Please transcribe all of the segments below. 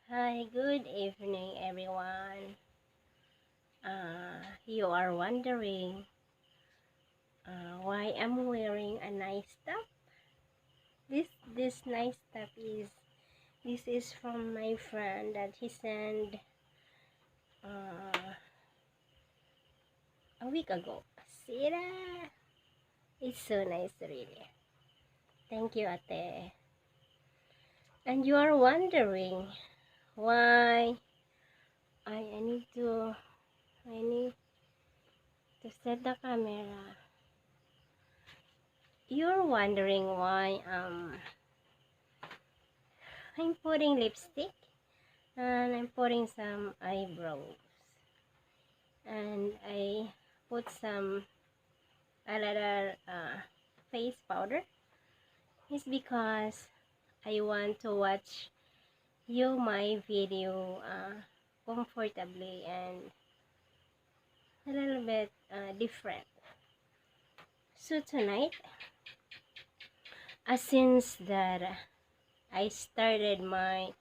Hi, good evening, everyone. You are wondering why I'm wearing a nice top. This nice top is from my friend that he sent uh, a week ago. See that? It's so nice, really. Thank you, Ate. And you are wondering why I need to set the camera. You're wondering why I'm putting lipstick and I'm putting some eyebrows and I put some a little face powder. It's because I want to watch you my video comfortably and a little bit different. So tonight, since that I started my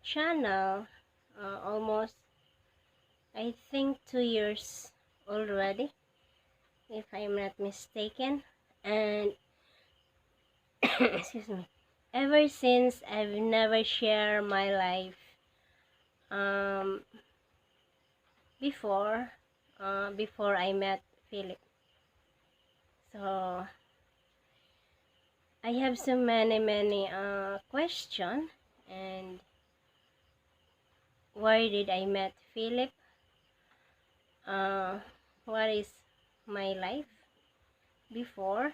channel almost I think 2 years already, if I'm not mistaken, and excuse me, ever since I've never shared my life um before before I met Philip. So I have so many question, and where did I met Philip, uh what is my life before,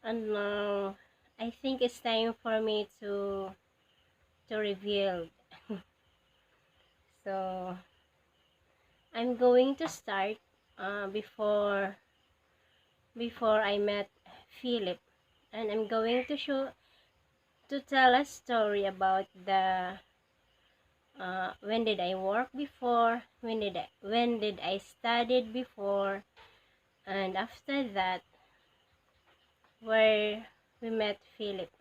and now I think it's time for me to reveal. So I'm going to start before I met Philip, and I'm going to tell a story about the when did I work before, when did I studied before, and after that where we met Philip.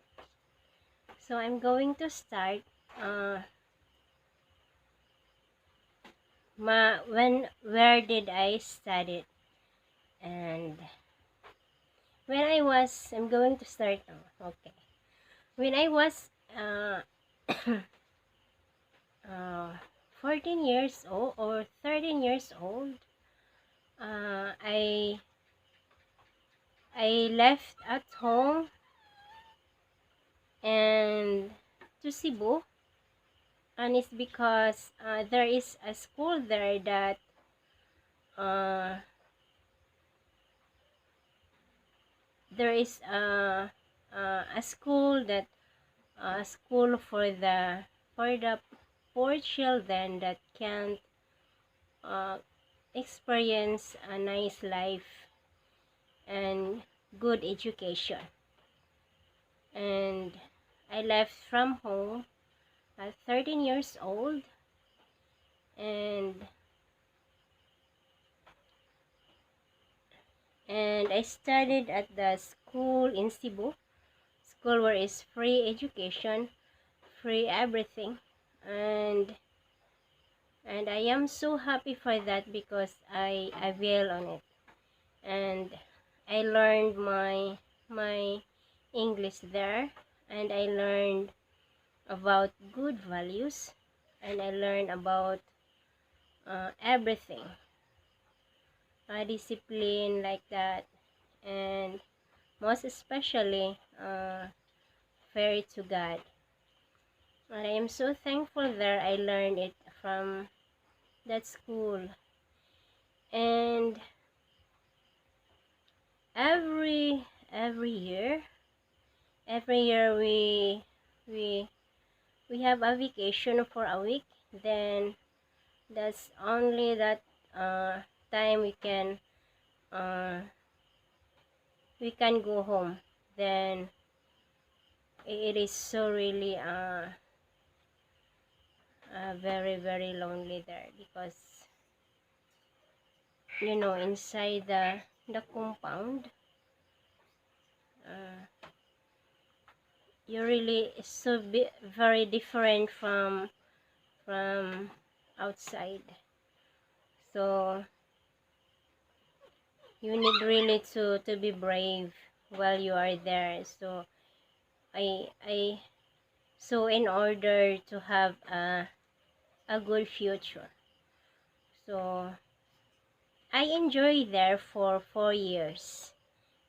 So I'm going to start uh where did I study, and I'm going to start now. Okay. When I was uh, 14 years old or 13 years old, uh, I I left at home and to Cebu, and it's because there is a school there that uh, there is a school that school for the poor children that can't uh, experience a nice life and good education. And I left from home at 13 years old, and I studied at the school in Cebu, school where is free education, free everything, and I am so happy for that because I avail on it, and I learned my English there, and I learned about good values, and I learned about everything, discipline like that, and most especially fair to God. And I am so thankful there I learned it from that school. And every year, we we have a vacation for a week. Then that's only that uh, time uh, we can go home. Then it is so really very lonely there, because inside the compound, uh, you really very different from from outside. So you need really to be brave while you are there. So I so in order to have a good future. So I enjoyed there for 4 years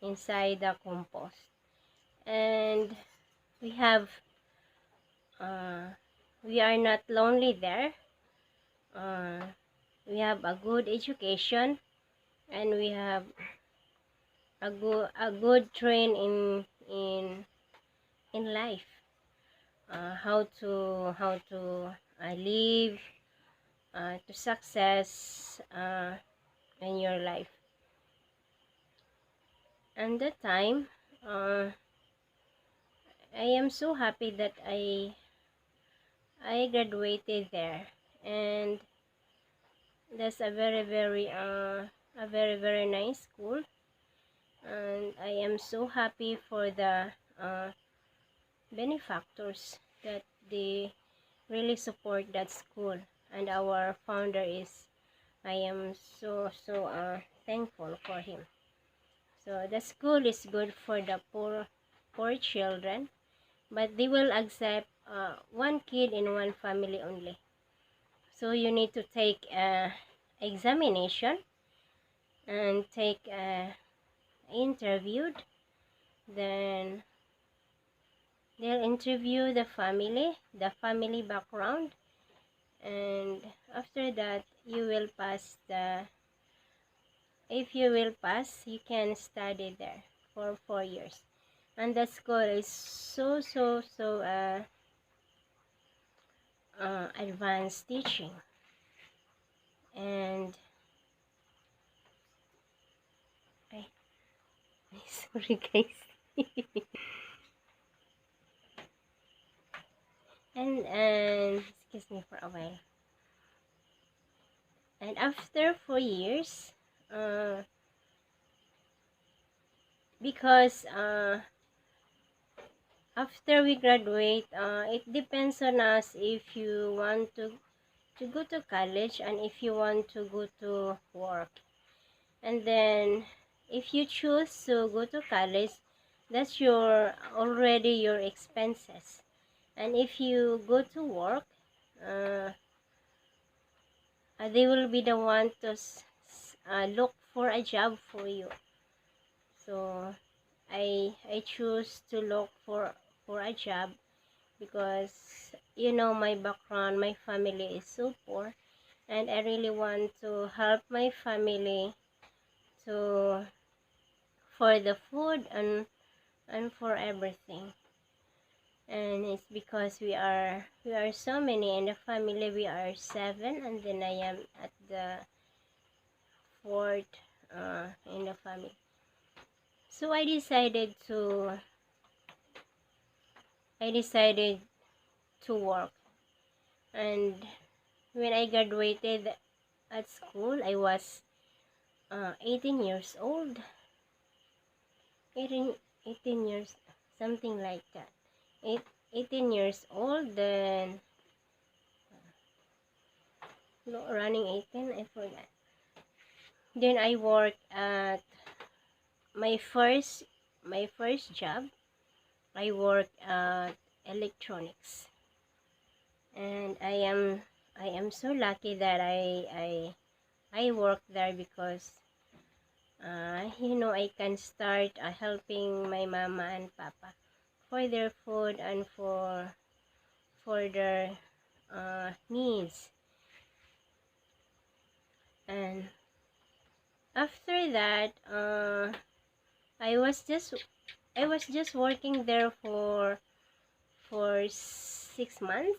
inside the compost, and we have we are not lonely there. We have a good education, and we have a good train in life. How to live to success in your life. And that time, I am so happy that I graduated there, and that's a very nice school, and I am so happy for the benefactors that they really support that school, and our founder is, I am so thankful for him. So the school is good for the poor children, but they will accept one kid in one family only. So you need to take examination and take interviewed. Then they'll interview the family background, and after that you will pass the if you will pass, you can study there for 4 years. And the school is so advanced teaching. And I sorry guys. and excuse me for a while. And after 4 years, because after we graduate, it depends on us if you want to go to college and if you want to go to work. And then if you choose to go to college, that's already your expenses. And if you go to work, uh, they will be the one to look for a job for you. So I choose to look for a job because my background, my family is so poor, and I really want to help my family to for the food and for everything. And it's because we are so many in the family. We are 7, and then I am at the 4th in the family. So I decided to work. And when I graduated at school, I was 18 years old. 18 years, something like that. 18 years old, then no, running 18, I forgot. Then I worked at my first job. I worked at electronics, and I am so lucky that I work there because I can start helping my mama and papa for their food and for their needs. And after that, I was just working there for 6 months.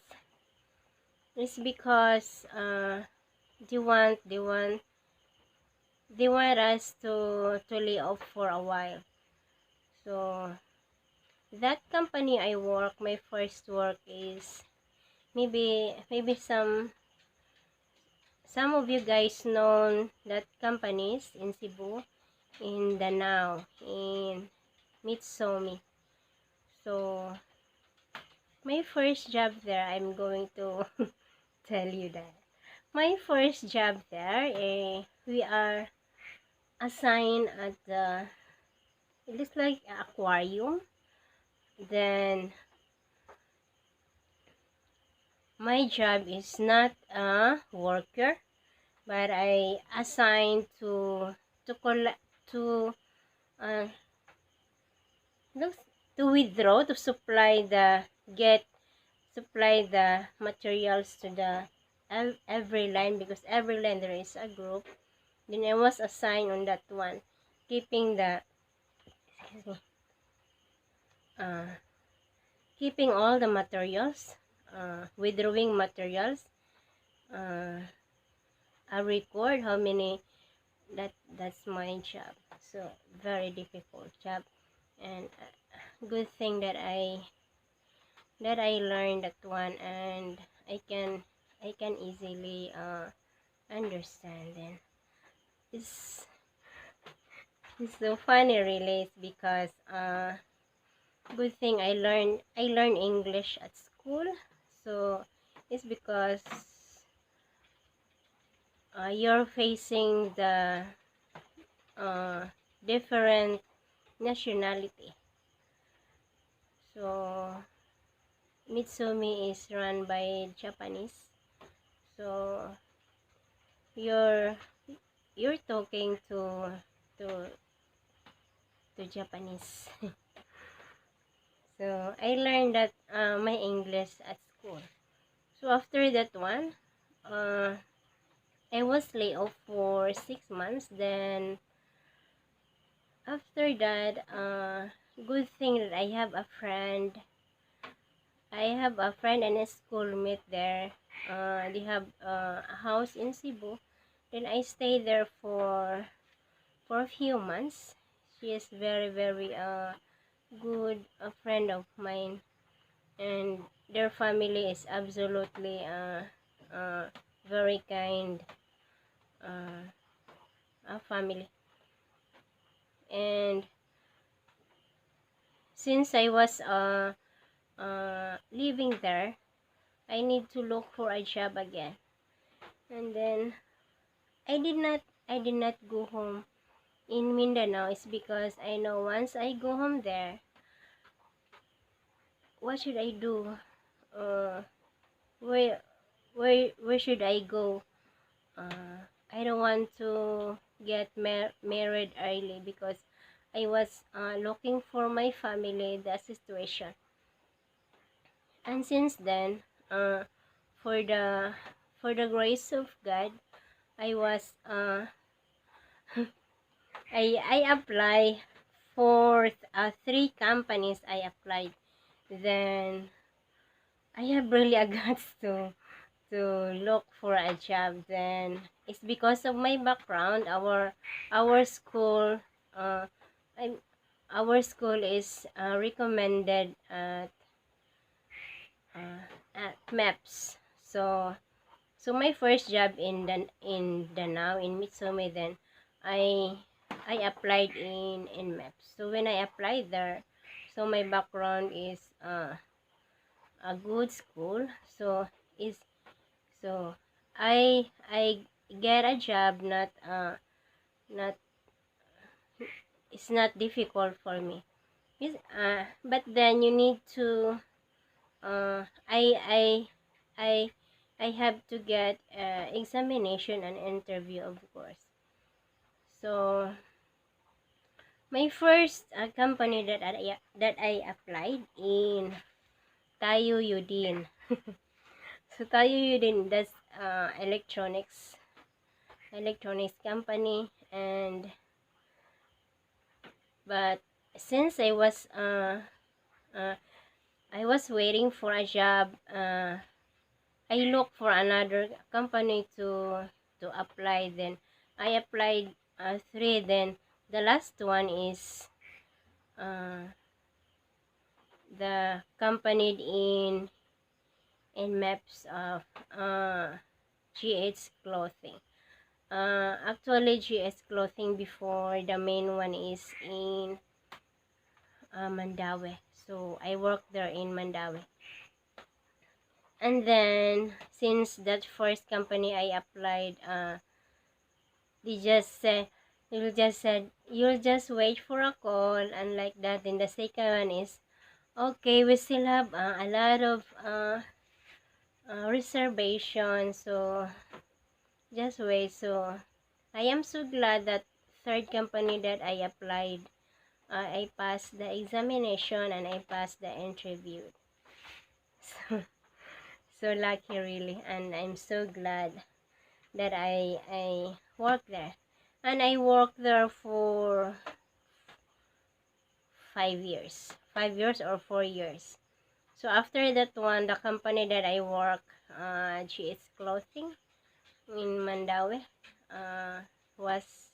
It's because they want us to lay off for a while. So that company I work, my first work is, maybe some of you guys know that companies in Cebu, in Danao, in Mitsomi. So my first job there, I'm going to tell you that. My first job there, we are assigned at the, it looks like aquarium. Then my job is not a worker, but I assigned to collect to uh, looks to withdraw to supply the get supply the materials to the every line, because every line there is a group. Then I was assigned on that one, keeping the excuse me, uh, keeping all the materials, withdrawing materials. I record how many. That's my job. So very difficult job, and good thing that I learned that one, and I can easily understand. Then it's it's so funny really. It's because good thing I learned English at school. So it's because you're facing the uh, different nationality. So Mitsumi is run by Japanese. So you're you're talking to to Japanese. So I learned that my English at school. So after that one, uh, I was laid off for 6 months. Then after that, good thing that I have a friend. I have a friend and a schoolmate there. They have a house in Cebu. Then I stayed there for a few months. She is very good a friend of mine, and their family is absolutely very kind a family. And since I was living there, I need to look for a job again. And then I did not go home in Mindanao. It's because I know once I go home there, what should I do? Uh, where where should I go? I don't want to get married early, because I was looking for my family, the situation. And since then, uh, for the grace of God, I was I apply for 3 companies. I applied. Then I have really a guts to look for a job. Then it's because of my background. Our school, I, our school is recommended at MEPS. So my first job in Danao in Mitsumi, then I applied in MEPS. So when I applied there, so my background is a good school. So is so I get a job, not it's not difficult for me. But then you need to uh I I I I have to get examination and interview, of course. So my first company that I applied in Tayo Udin. So Tayo Udin, that's electronics company. And but since I was waiting for a job, I looked for another company to apply. Then I applied 3. Then the last one is the company in maps of GH Clothing. Actually, GH Clothing before, the main one is in Mandaue. So I worked there in Mandaue. And then since that first company I applied, they just say, you'll just wait for a call, and like that. Then the second one is, okay, we still have a lot of reservations, so just wait. So I am so glad that third company that I applied, I passed the examination and I passed the interview. So, so lucky really, and I'm so glad that I worked there. And I worked there for 5 years. 5 years or 4 years. So after that one, the company that I work, she is clothing in Mandaue, was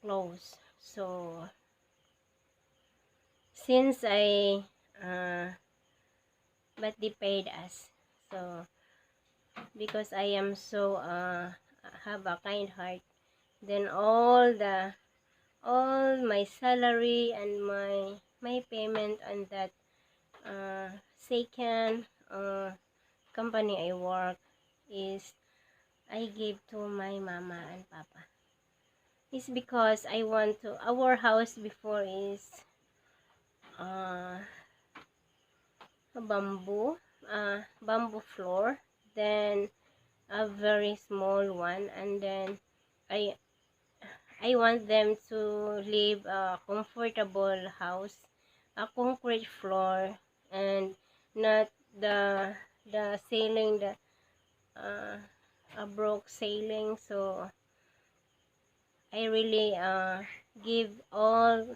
closed. So since but they paid us. So because I am so have a kind heart, then all my salary and my payment on that second company I work is I gave to my mama and papa. It's because I want to, our house before is uh a bamboo floor, then a very small one, and then I I want them to live a comfortable house, a concrete floor, and not the ceiling, the uh, a broke ceiling. So I really give all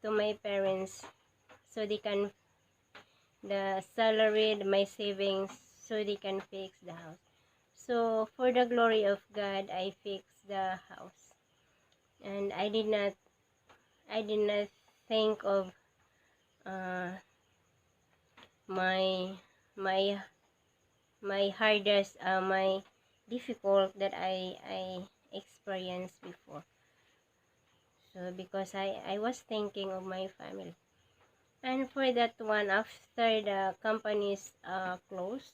to my parents, so they can, the salary, my savings, so they can fix the house. So for the glory of God, I fixed the house, and I did not think of uh, my my my hardest, my difficult that I experienced before. So because I was thinking of my family. And for that one, after the company's closed,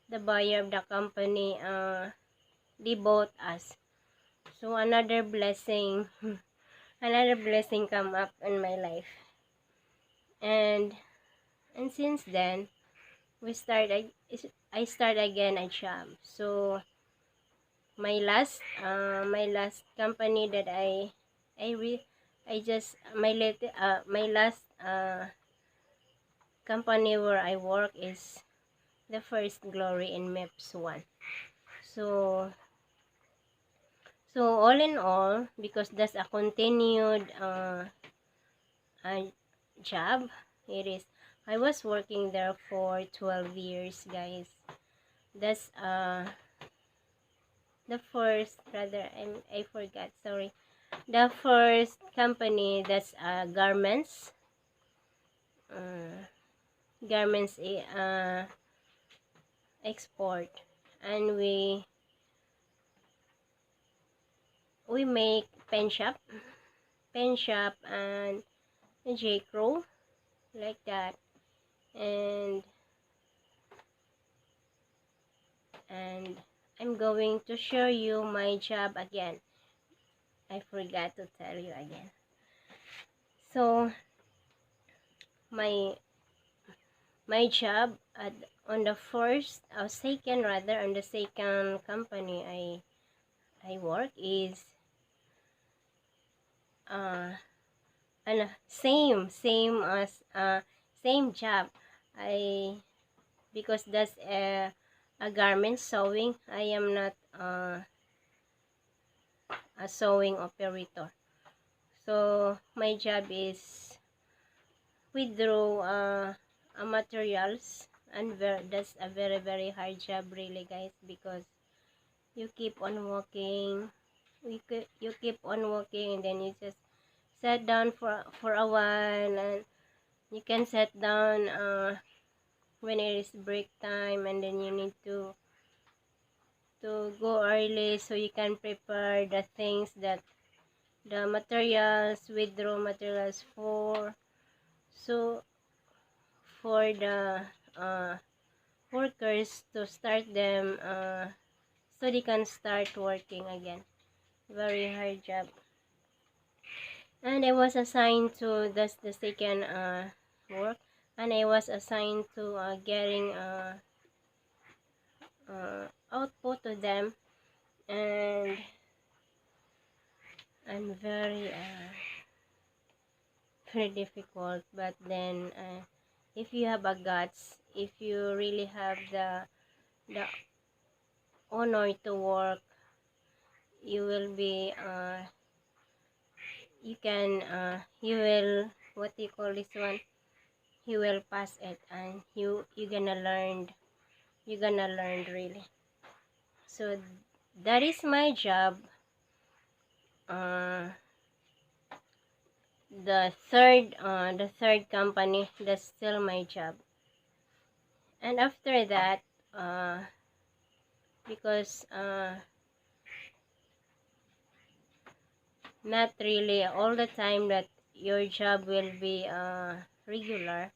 the buyer of the company they bought us. So another blessing, another blessing come up in my life. And since then, I start again a job. So my last company that I just my last company where I work is the First Glory in MEPS 1. So all in all, because that's a continued uh, job, it is, I was working there for 12 years, guys. That's the first, rather, I forgot, sorry. The first company, that's garments, uh, garments export, and we make pen shop and J. Crew, like that. And I'm going to show you my job again. I forgot to tell you again. So my job on the first or second, rather, on the second company I work is and same as same job. I Because that's a garment sewing. I am not a sewing operator. So my job is withdraw materials, and that's a very hard job really, guys, because you keep on walking, you keep on walking, and then you just sit down for a while, and you can sit down when it is break time, and then you need to go early so you can prepare the things that the materials, withdraw materials for, so for the uh, workers to start them so they can start working again. Very hard job. And I was assigned to the second work, and I was assigned to getting output to them, and I'm very difficult. But then if you have a guts, if you really have the honor to work, you will be you will, what do you call this one, you will pass it, and you're gonna learn really. So that is my job. uh the third company, that's still my job. And after that, uh because not really all the time that your job will be regular.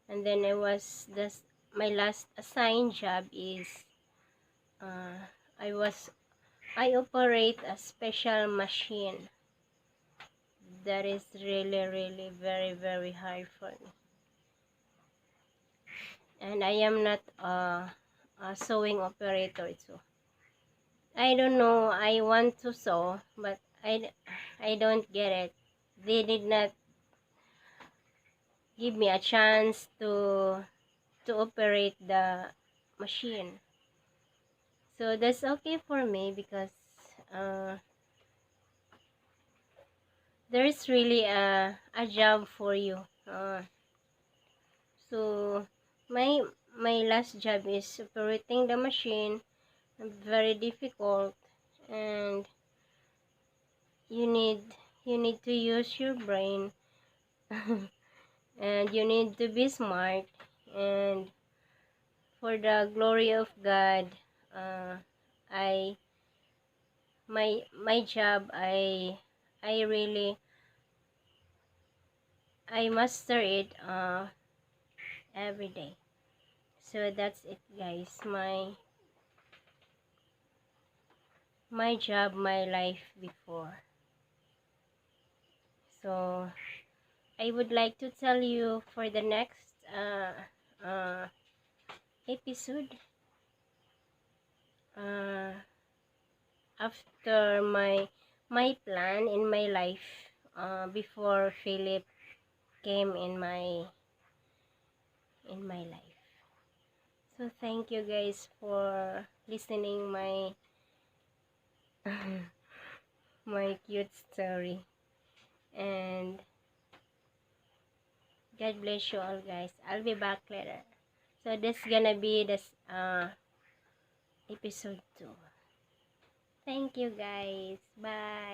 And then my last assigned job is uh I operate a special machine that is really very hard for me. And I am not a sewing operator too. I don't know, I want to sew, but I don't get it. They did not give me a chance to operate the machine. So that's okay for me, because uh, there's really a job for you. So my last job is operating the machine. Very difficult, and you need you need to use your brain, and you need to be smart. And for the glory of God, uh, I my job, I really I master it every day. So that's it, guys. My job, my life before. So I would like to tell you for the next uh, episode, uh, after my plan in my life before Philip came in my life. So thank you guys for listening my my cute story, and God bless you all, guys. I'll be back later. So this gonna be this episode 2. Thank you, guys. Bye.